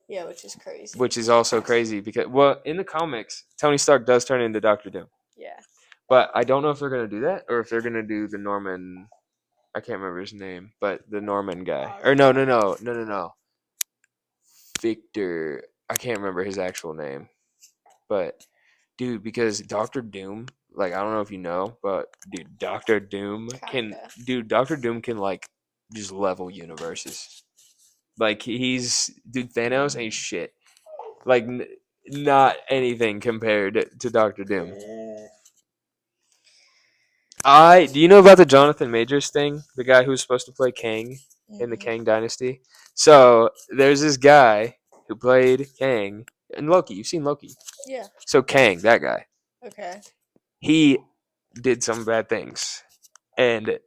Yeah, which is crazy. which is also crazy because, well, in the comics, Tony Stark does turn into Doctor Doom, Yeah. but I don't know if they're gonna do that or if they're gonna do the Norman. I can't remember his name, but the Norman guy. Or no. Victor. I can't remember his actual name, but dude, because Doctor Doom, like I don't know if you know, but dude, Doctor Doom can like just level universes. Like Thanos ain't shit. Like not anything compared to Doctor Doom. Do you know about the Jonathan Majors thing? The guy who was supposed to play Kang in the Kang Dynasty. So there's this guy who played Kang in Loki. You've seen Loki. Yeah. So Kang, that guy, Okay. he did some bad things, and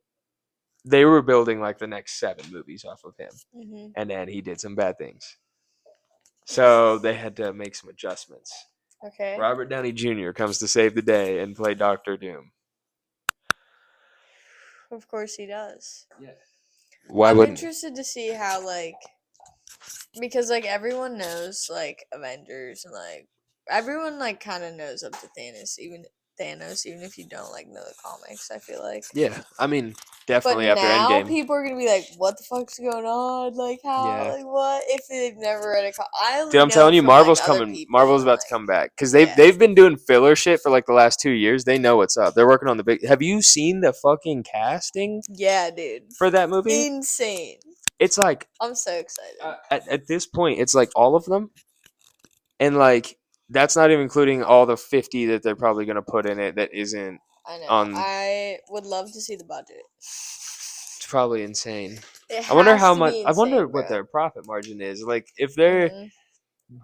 they were building like the next 7 movies off of him, Mm-hmm. and then he did some bad things. So they had to make some adjustments. Okay. Robert Downey Jr. comes to save the day and play Doctor Doom. Of course he does. Yeah. Why I'm wouldn't he? interested to see how because like everyone knows like Avengers and like everyone like kind of knows up to Thanos, even if you don't like know the comics. I feel like. Yeah, I mean, But definitely after now Endgame. people are gonna be like, "What the fuck's going on? Like how? Yeah. Like what?" If they've never read a comic, I only Dude, I'm know telling you, from, Marvel's like, other coming. people Marvel's and, about to like, come back because yeah. they've been doing filler shit for like the last 2 years. They know what's up. They're working on the big. Have you seen the fucking casting Yeah, dude, for that movie? insane. It's like I'm so excited. at this point, it's like all of them, and like that's not even including all the 50 that they're probably gonna put in it that isn't. I know. on- I would love to see the budget. It's probably insane. It I wonder has how to much. be I wonder insane, what bro. their profit margin is. Like if they're Mhm.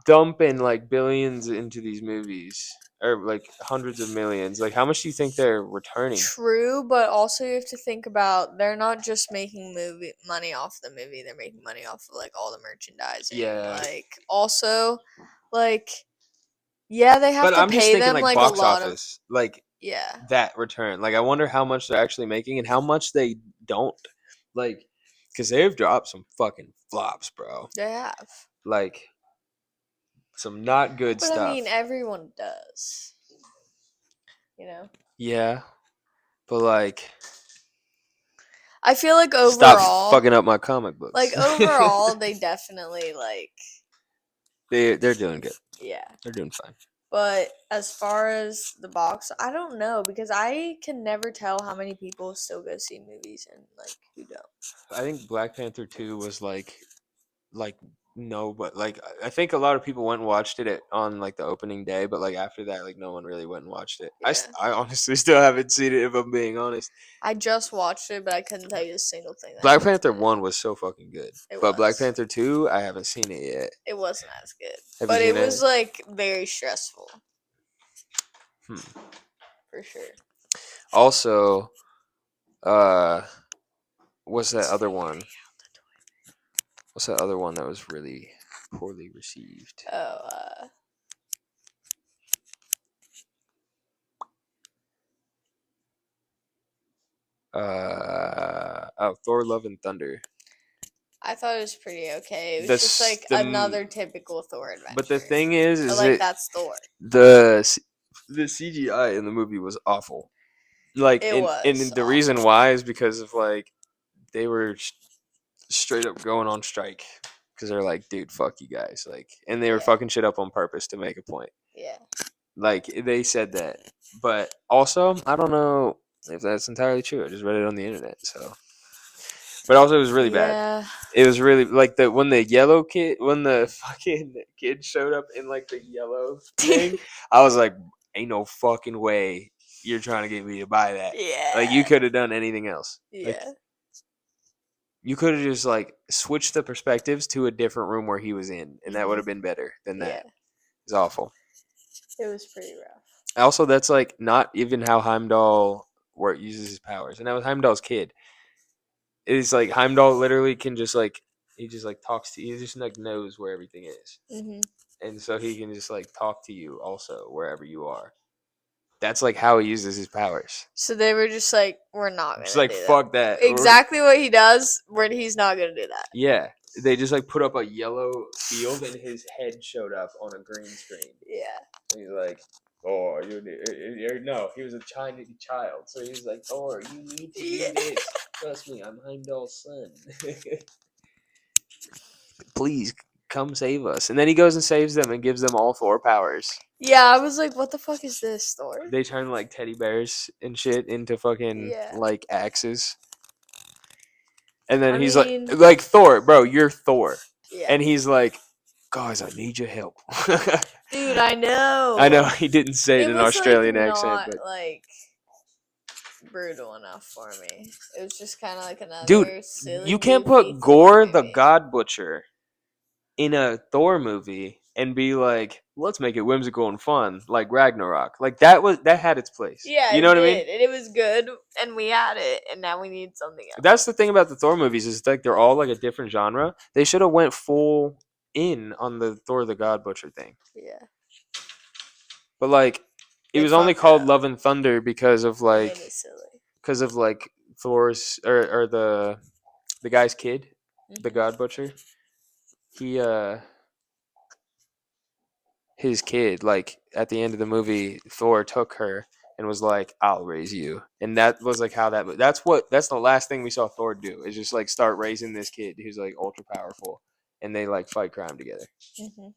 dumping like billions into these movies or like hundreds of millions, like how much do you think they're returning? True, but also you have to think about they're not just making movie money off the movie; they're making money off of like all the merchandising. Yeah. Like also, like yeah, they have But to I'm just pay thinking them like like a box lot of office, like yeah. that return. Like I wonder how much they're actually making and how much they don't. Like, because they've dropped some fucking flops, bro. They have. Like some not good But stuff. I mean, everyone does. You know? Yeah, but like, I feel like stop overall, fucking up my comic books. like overall, they definitely like they're doing good. yeah. They're doing fine. But as far as the box, I don't know because I can never tell how many people still go see movies and like who don't. I think Black Panther 2 was like no, but like I think a lot of people went and watched it on like the opening day, but like after that, like no one really went and watched it. Yeah. I honestly still haven't seen it if I'm being honest. I just watched it, but I couldn't tell you a single thing. That Black happened Panther in it. 1 was so fucking good, It but Black was. Panther 2, I haven't seen it yet. It wasn't as good, Have but you it seen was it? like very stressful Hmm. for sure. Also, what's that other one? What's that other one that was really poorly received? Oh, Thor: Love and Thunder. I thought it was pretty okay. It was The just s- like the m- another typical Thor adventure. But the thing is But like it that's Thor. the CGI in the movie was awful. Like, It and was the awful. reason why is because of like they were straight up going on strike because they're like, dude, fuck you guys, like, and they were Yeah. fucking shit up on purpose to make a point. Yeah. Like they said that, but also I don't know if that's entirely true. I just read it on the internet, so. But also, it was really bad. Yeah. It was really like when the fucking kid showed up in like the yellow thing. I was like, ain't no fucking way you're trying to get me to buy that. Yeah. Like, you could have done anything else. Yeah. Like, you could have just like switched the perspectives to a different room where he was in, and that would have been better than that. Yeah. It's awful. It was pretty rough. Also, that's like not even how Heimdall uses his powers, and that was Heimdall's kid. It's like Heimdall literally can just like he just like talks to you. He just like knows where everything is, and so he can just like talk to you also wherever you are. That's like how he uses his powers. So they were just like, we're not gonna Just like do fuck that. Exactly what he does, where he's not gonna do that. Yeah, they just like put up a yellow field, and his head showed up on a green screen. Yeah. And he's like, "Thor, you're no." He was a Chinese child, so he was like, "Thor, you need to do this. Trust me, I'm Heimdall's son. Please come save us." And then he goes and saves them and gives them all 4 powers. Yeah, I was like, what the fuck is this, Thor? They turn like teddy bears and shit into fucking like axes. And then he's like Thor, bro, you're Thor. Yeah. And he's like, guys, I need your help. Dude, I know. I know he didn't say it in an was, Australian like, accent, not, but like brutal enough for me. It was just kind of like another dude, silly, you can't goofy put Gore Thor the movie. God Butcher in a Thor movie and be like, let's make it whimsical and fun, like Ragnarok. Like that had its place. Yeah, you know what I mean? And it was good, and we had it, and now we need something else. That's the thing about the Thor movies is like they're all like a different genre. They should have went full in on the Thor the God Butcher thing. Yeah. But like it They was only fucked called up. Love and Thunder because of like Made it silly. Thor's or the guy's kid, the Mhm. God Butcher. He his kid, like at the end of the movie, Thor took her and was like, "I'll raise you," and that was like how that's the last thing we saw Thor do is just like start raising this kid who's like ultra powerful, and they like fight crime together. Mhm.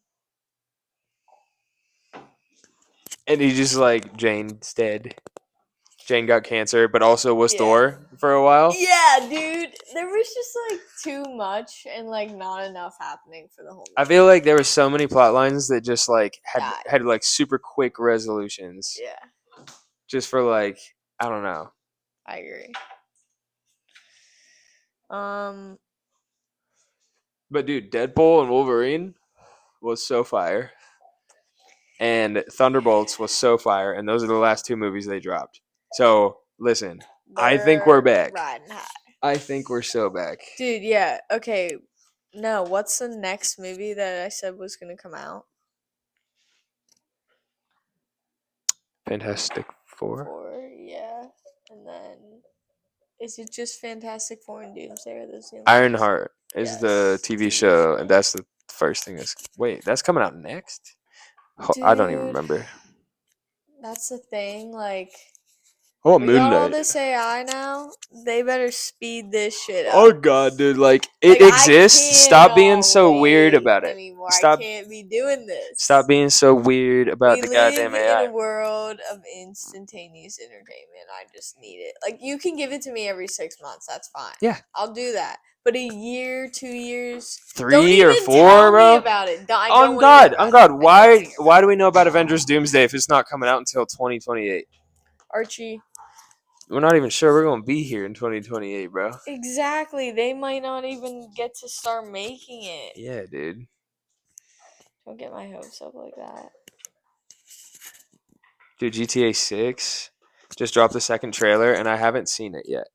And he just like Jane's dead. Jane got cancer, but also was Yeah. Thor for a while. Yeah, dude. There was just like too much and like not enough happening for the whole movie. I feel like there were so many plot lines that just like Died. had like super quick resolutions. Yeah, Just for like I don't know. I agree. But dude, Deadpool and Wolverine was so fire. And Thunderbolts was so fire, and those are the last 2 movies they dropped. So listen, I think we're back. Riding high. I think we're so back. Dude, yeah. Okay. No, what's the next movie that I said was gonna come out? Fantastic Four. 4, yeah. And then is it just Fantastic Four and Doomsday? Or those the only Ironheart is the Yes, TV TV show, show. and that's the first thing that's. Wait, that's coming out next? I don't even Dude, remember. That's the thing. Like, Oh, we Moon got all Knight. this AI now. They better speed this shit up. Oh god, dude! Like it Like, exists. Stop being so weird about it. Anymore. Stop. I can't be doing this. Stop being so weird about We the live goddamn in AI. a world of instantaneous entertainment. I just need it. Like, you can give it to me every 6 months. That's fine. Yeah. I'll do that. But a year, 2 years, 3 don't or even 4, tell bro. me about it. I don't On wanna God, hear on about God. it. Why do we know about Avengers Doomsday if it's not coming out until 2028? Archie. We're not even sure we're gonna be here in 2028, bro. Exactly. They might not even get to start making it. Yeah, dude. Don't get my hopes up like that. Dude, GTA 6 just dropped the second trailer, and I haven't seen it yet.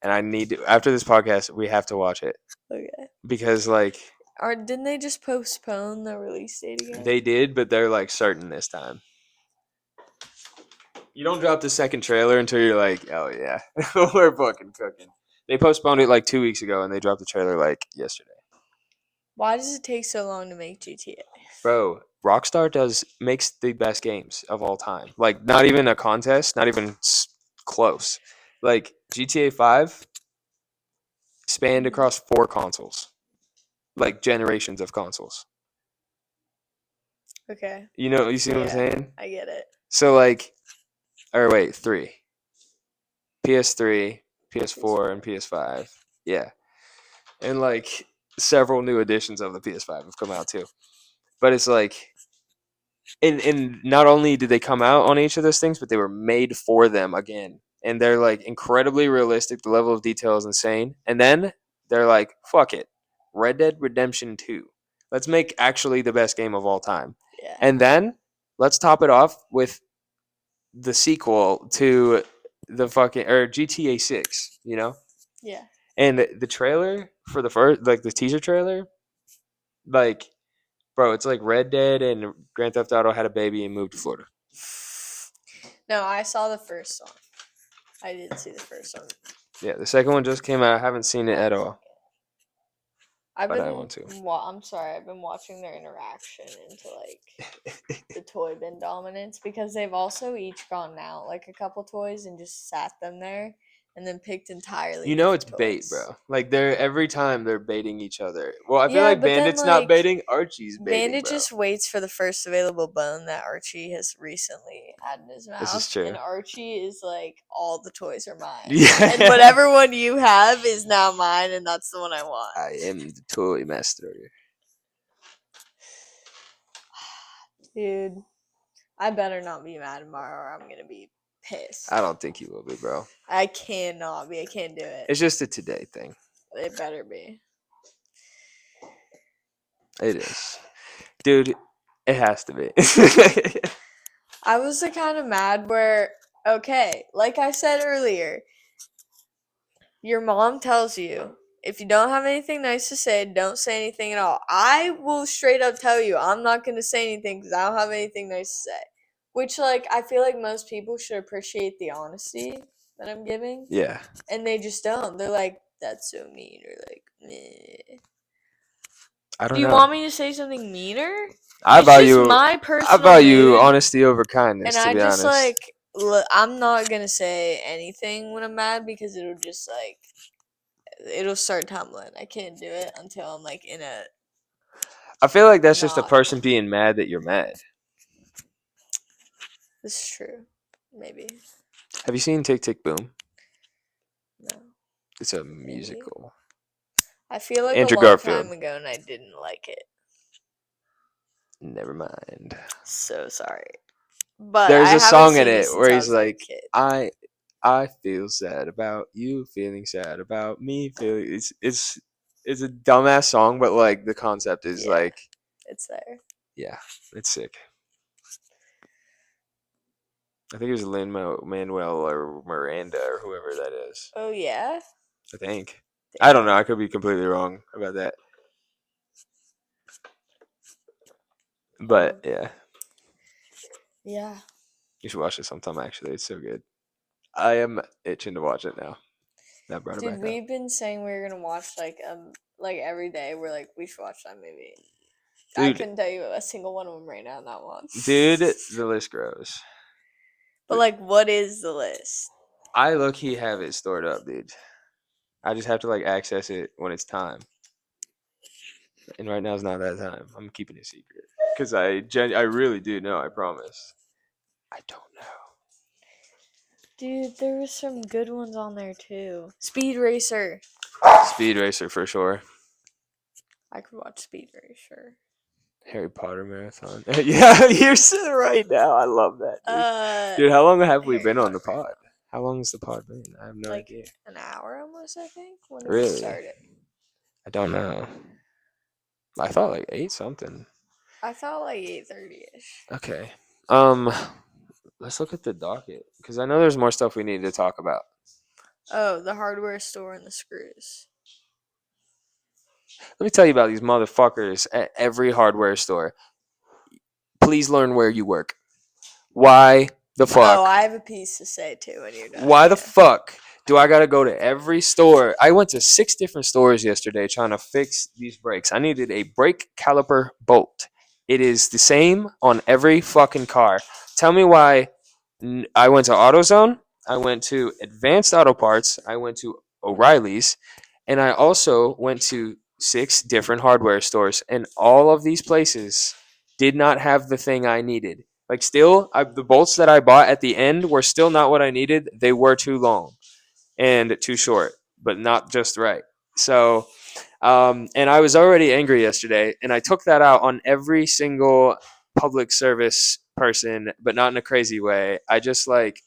And I need to. After this podcast, we have to watch it Okay. because, like, Or didn't they just postpone the release date again? they did, but they're like certain this time. You don't drop the second trailer until you're like, oh yeah, we're fucking cooking. They postponed it like 2 weeks ago, and they dropped the trailer like yesterday. Why does it take so long to make GTA? Bro, Rockstar makes the best games of all time. Like, not even a contest, not even close. Like GTA 5 spanned across 4 consoles, like generations of consoles. Okay. You see what I'm Yeah. saying? I get it. So like, or wait, 3. PS3, PS4, and PS5. Yeah. And like several new editions of the PS5 have come out too. But it's like, and not only did they come out on each of those things, but they were made for them again. And they're like incredibly realistic. The level of detail is insane. And then they're like, fuck it. Red Dead Redemption 2. Let's make actually the best game of all time. Yeah. And then let's top it off with the sequel to the fucking or GTA 6, you know? Yeah. And the trailer for the first, like the teaser trailer, like, bro, it's like Red Dead and Grand Theft Auto had a baby and moved to Florida. No, I saw the first one. I didn't see the first one. Yeah, the second one just came out. I haven't seen it at all. But I want to. I'm sorry. I've been watching their interaction into like the toy bin dominance because they've also each gone out like a couple toys and just sat them there and then picked entirely. You know it's different bait, toys. bro. Like they're every time they're baiting each other. Well, I feel Yeah, like but then, Bandit's not like, baiting, Archie's baiting, Bandit bro. just waits for the first available bone that Archie has recently had in his mouth. This is true. And Archie is like, all the toys are mine. Yeah. And whatever one you have is now mine, and that's the one I want. I am the toy master. Dude, I better not be mad tomorrow or I'm gonna be pissed. I don't think you will be, bro. I cannot be. I can't do it. It's just a today thing. It better be. It is. Dude, it has to be. I was the kind of mad where, okay, like I said earlier, your mom tells you, if you don't have anything nice to say, don't say anything at all. I will straight up tell you, I'm not going to say anything because I don't have anything nice to say. Which, like, I feel like most people should appreciate the honesty that I'm giving. Yeah. And they just don't. They're like, that's so mean. Or like, meh. I don't Do you know. want me to say something meaner? I It's just value my personal mood, honesty over kindness, and to I be just honest. like I'm not gonna say anything when I'm mad because it'll just like it'll start tumbling. I can't do it until I'm like in a. I feel like that's just a not- person being mad that you're mad. This is true. Maybe Have you seen Tick Tick Boom? no. It's a musical. I feel like Andrew a long Garfield. time ago and I didn't like it. Never mind. So sorry. But There's I a haven't song seen in it since where I he's was, like, a like, kid. I feel sad about you feeling sad about me feeling. It's a dumbass song, but like the concept is Yeah. like, It's there. yeah, it's sick. I think it was Lin Manuel or Miranda or whoever that is. Oh yeah. I think. I don't know. I could be completely wrong about that. But yeah, Yeah. you should watch it sometime. Actually, it's so good. I am itching to watch it now. That brought it Dude, back up. we've been saying we were gonna watch like every day. We're like, we should watch that movie. I Dude. couldn't tell you a single one of them right now. Not one. Dude, the list grows. But like, what is the list? I low-key have it stored up, dude. I just have to like access it when it's time. And right now is not that time. I'm keeping it secret because I really do know. I promise. I don't know. Dude, there was some good ones on there too. Speed Racer. Speed Racer for sure. I could watch Speed Racer. Harry Potter marathon. Yeah, you're sitting right now. I love that, dude. Dude, how long have we Harry been on the Potter. pod? How long has the pod been? I have no Like idea. an hour almost, I think. When did we Really? start it? I don't know. I thought like 8 something. I thought like 8:30ish. Okay. Let's look at the docket because I know there's more stuff we need to talk about. Oh, the hardware store and the screws. Let me tell you about these motherfuckers at every hardware store. Please learn where you work. Why the fuck? Oh, I have a piece to say too when you're done. Why the fuck do I gotta go to every store? I went to 6 different stores yesterday trying to fix these brakes. I needed a brake caliper bolt. It is the same on every fucking car. Tell me why. I went to AutoZone. I went to Advanced Auto Parts. I went to O'Reilly's. And I also went to 6 different hardware stores. And all of these places did not have the thing I needed. Like, still, the bolts that I bought at the end were still not what I needed. They were too long and too short, but not just right. So, and I was already angry yesterday, and I took that out on every single public service person, but not in a crazy way. I just like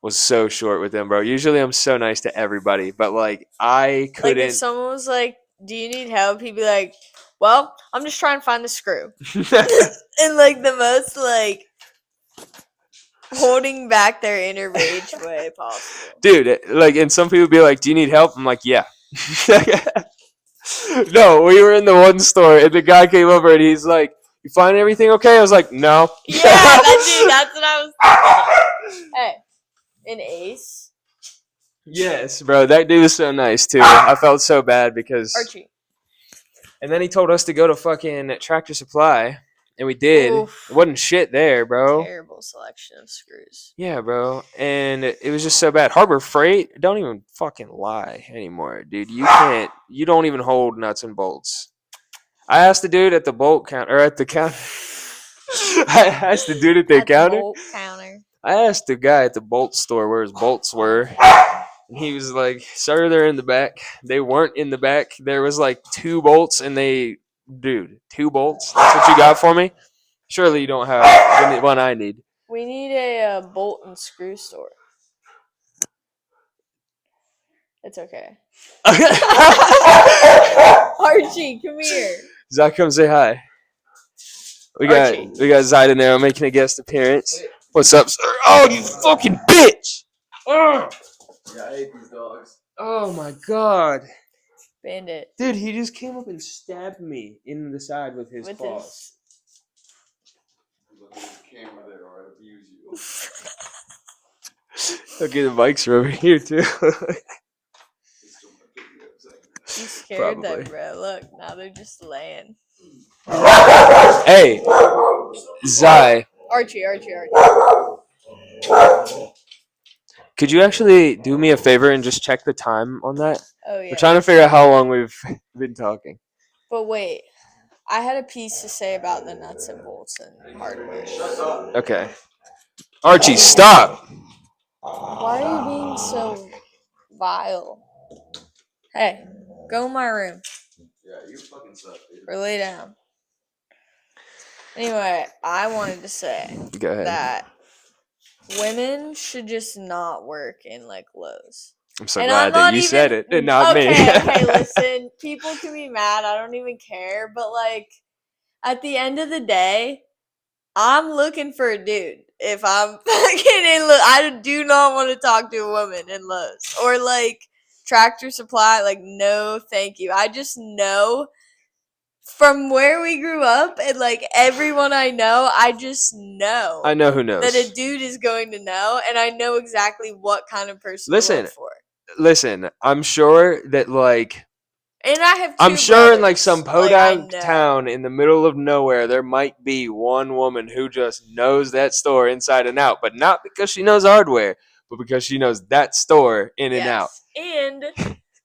was so short with them, bro. Usually I'm so nice to everybody, but like I Like, if couldn't. someone was like, "Do you need help?" He'd be like, "Well, I'm just trying to find a screw." In like the most like holding back their inner rage way possible. Dude, like, and some people be like, "Do you need help?" I'm like, "Yeah." No, we were in the one store, and the guy came over, and he's like, "You find everything okay?" I was like, "No." Yeah, that's what I was thinking. Hey, an ace. Yes, bro, that dude was so nice too. I felt so bad because. Archie. And then he told us to go to fucking Tractor Supply, and we did. Oof. It wasn't shit there, bro. Terrible selection of screws. Yeah, bro. And it was just so bad. Harbor Freight, don't even fucking lie anymore, dude. You don't even hold nuts and bolts. I asked the dude at the bolt counter, or at the counter. I asked the dude at the counter. Bolt counter. I asked the guy at the bolt store where his bolts were. And he was like, "Sir, they're in the back." They weren't in the back. There was like 2 bolts, and dude, 2 bolts? That's what you got for me? Surely you don't have the one I need. We need a bolt and screw store. It's okay. Archie, come here. Zach, come say hi. We got Zide in there making a guest appearance. What's up, sir? Oh, you fucking bitch! Ugh. Yeah, I hate these dogs. Oh my god. Bandit. Dude, he just came up and stabbed me in the side with his paws. Look at the camera there, or I'd abuse you. Okay, the mics are over here too. You scared Probably. them, bro. Look, now they're just laying. Hey, Zai, Archie. could you actually do me a favor and just check the time on that? Oh, yeah. We're trying to figure out how long we've been talking. But wait, I had a piece to say about the nuts and bolts and hardware. Okay. Archie, stop! Why are you being so vile? Hey, go in my room. Yeah, you fucking suck, dude. Or lay down. Anyway, I wanted to say Go ahead. that women should just not work in like Lowe's. I'm so And glad I'm that not you even- said it, and not me. Okay, listen. People can be mad. I don't even care. But like, at the end of the day, I'm looking for a dude. If I'm fucking in Lowe's, I do not want to talk to a woman in Lowe's or like Tractor Supply. Like, no, thank you. I just know from where we grew up and like everyone I know, I just know. I know who knows. That a dude is going to know, and I know exactly what kind of person Listen. to look for. Listen, I'm sure that like And I have. I'm two sure in like brothers. some Like, I podunk know. town in the middle of nowhere, there might be one woman who just knows that store inside and out, but not because she knows hardware, but because she knows that store in and out. And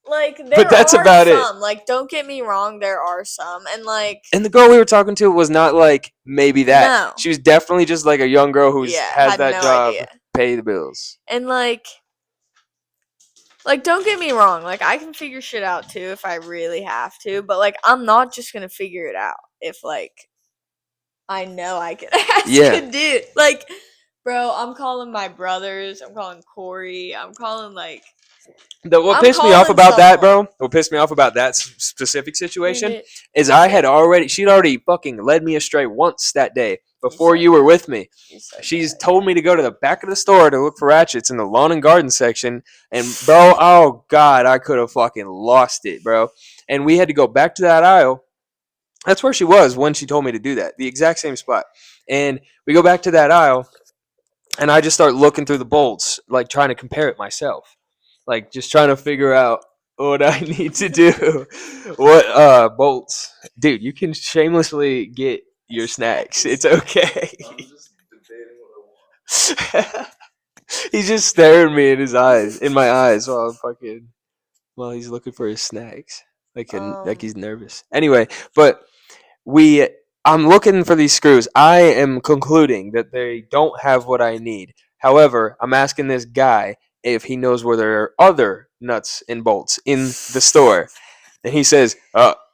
like there that's are about it. some. Like, don't get me wrong, there are some, and like And the girl we were talking to was not like maybe that. No. She was definitely just like a young girl who's had had that no job, idea. pay the bills. And like don't get me wrong, like I can figure shit out too if I really have to, but like I'm not just gonna figure it out if like I know I can ask Yeah. a dude. Like, bro, I'm calling my brothers, I'm calling Corey, I'm calling like What I'm pissed me off calling about that, someone. bro? What pissed me off about that specific situation Dude, is she'd already fucking led me astray once that day before suck. you were with me. you're so She's good. told me to go to the back of the store to look for ratchets in the lawn and garden section. And, bro, oh, God, I could have fucking lost it, bro. And we had to go back to that aisle. That's where she was when she told me to do that, the exact same spot. And we go back to that aisle, And I just start looking through the bolts, like trying to compare it myself, like just trying to figure out what I need to do. What bolts, dude? You can shamelessly get your snacks. It's okay. I'm just debating what I want. He's just staring me in my eyes while he's looking for his snacks, like he's nervous. Anyway, but we I'm looking for these screws. I am concluding that they don't have what I need. However, I'm asking this guy if he knows where there are other nuts and bolts in the store. And he says,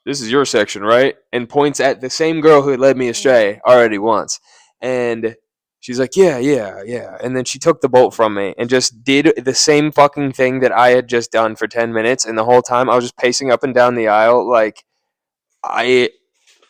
this is your section, right? And points at the same girl who had led me astray already once. And she's like, yeah, yeah, yeah. And then she took the bolt from me and just did the same fucking thing that I had just done for 10 minutes. And the whole time I was just pacing up and down the aisle like I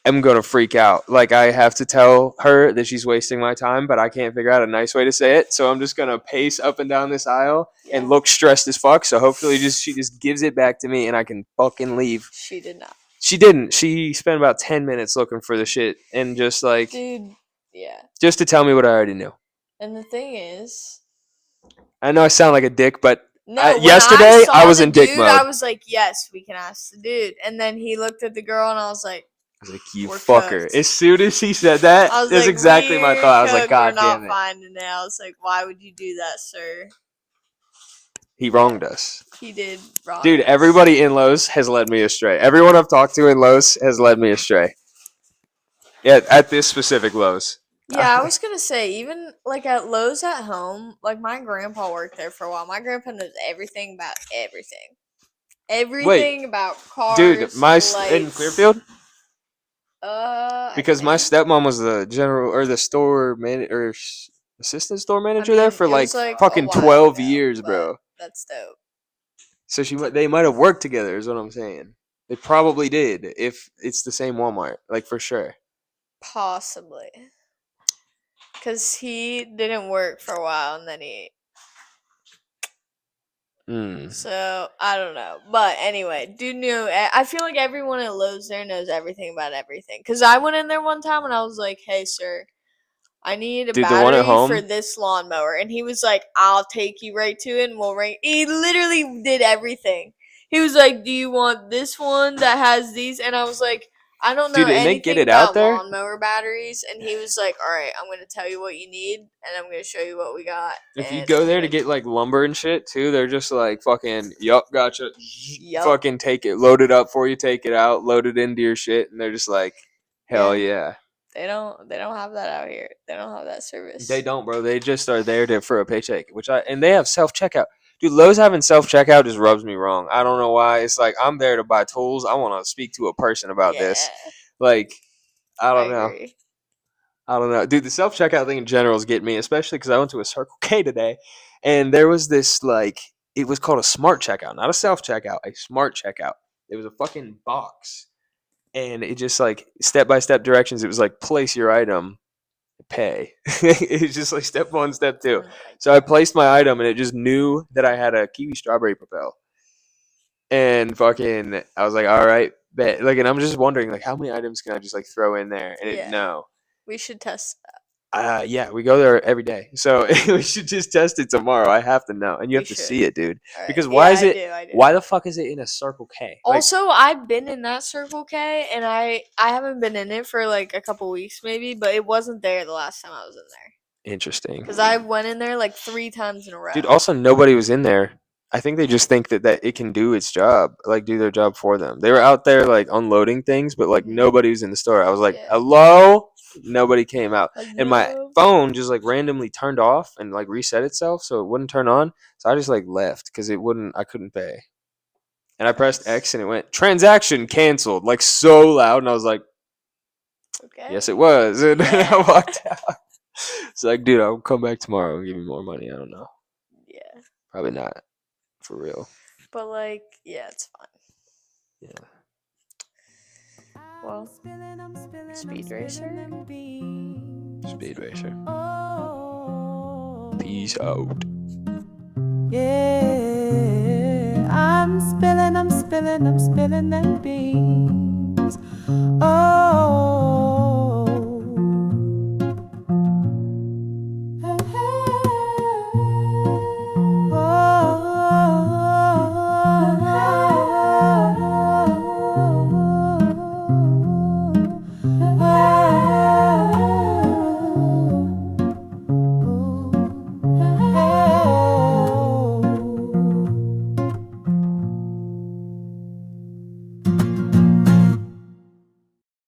am going to freak out. Like, I have to tell her that she's wasting my time, but I can't figure out a nice way to say it. So I'm just going to pace up and down this aisle and look stressed as fuck. So hopefully she just gives it back to me and I can fucking leave. She did not. She didn't. She spent about 10 minutes looking for the shit and just like, Dude, yeah. just to tell me what I already knew. And the thing is, I know I sound like a dick, but no, yesterday I was in dick dude, mode. I was like, yes, we can ask the dude. And then he looked at the girl and I was like, you we're fucker. cooked. As soon as he said that, I was that's like, exactly my we're thought. I was like, cooked, God we're damn not it. finding it. I was like, why would you do that, sir? He wronged us. He did wrong. Dude, us. everybody in Lowe's has led me astray. Everyone I've talked to in Lowe's has led me astray. Yeah, at this specific Lowe's. Yeah, I was gonna say, even like at Lowe's at home, like my grandpa worked there for a while. My grandpa knows everything about everything. Everything about cars. Dude, in lights. Clearfield? I Because my think. stepmom was the general or the store manager or assistant store manager there for it was, like a fucking while 12 ago, years, but bro. That's dope. So they might have worked together, is what I'm saying. They probably did, if it's the same Walmart, like for sure. Possibly. Because he didn't work for a while and then he. So, I don't know. But anyway, dude knew. I feel like everyone at Lowe's there knows everything about everything. Because I went in there one time and I was like, hey, sir, I need a Dude, the one at battery home? for this lawnmower. And he was like, I'll take you right to it and we'll ring. He literally did everything. He was like, do you want this one that has these? And I was like, I don't know Dude, and they anything get it about out there? lawnmower batteries. And he was like, all right, I'm going to tell you what you need and I'm going to show you what we got. If you And go there I'm to gonna- get like lumber and shit too, they're just like fucking, yup, gotcha. Yup. Fucking take it, load it up for you, take it out, load it into your shit, and they're just like, hell yeah. They don't have that out here. They don't have that service. They don't, bro. They just are there for a paycheck, and they have self checkout. Dude, Lowe's having self checkout just rubs me wrong. I don't know why. It's like I'm there to buy tools. I want to speak to a person about this. Like, I don't know. Agree. I don't know. Dude, the self checkout thing in general is getting me, especially because I went to a Circle K today and there was this, like, it was called a smart checkout, not a self checkout, a smart checkout. It was a fucking box and it just like step by step directions. It was like, place your item, pay. It's just like step one, step two. So I placed my item and it just knew that I had a kiwi strawberry propel. And fucking, I was like, all right, bet. Like, and I'm just wondering, like, how many items can I just like throw in there? And Yeah. no. We should test that. Yeah, we go there every day, so we should just test it tomorrow. I have to know, and you We have to should. see it, dude. All right. Because why is it? I do. Why the fuck is it in a Circle K? Like, Also, I've been in that Circle K, and I haven't been in it for like a couple weeks, maybe, but it wasn't there the last time I was in there. interesting, Because I went in there like 3 times in a row. dude. Also, nobody was in there. I think they just think that it can do its job, like do their job for them. They were out there like unloading things, but like nobody was in the store. I was like, Yeah. hello. Nobody came out. And my Hello? phone just like randomly turned off and like reset itself so it wouldn't turn on. So I just like left because I couldn't pay. And I pressed X and it went transaction canceled, like so loud. And I was like, Okay. yes, it was. And then I Yeah. walked out. It's like, dude, I'll come back tomorrow and give me more money. I don't know. Yeah. Probably not for real. But like, yeah, it's fine. Yeah. Well, Speed Racer. Speed Racer. Oh, Peace out. yeah, I'm spilling them beans. Oh.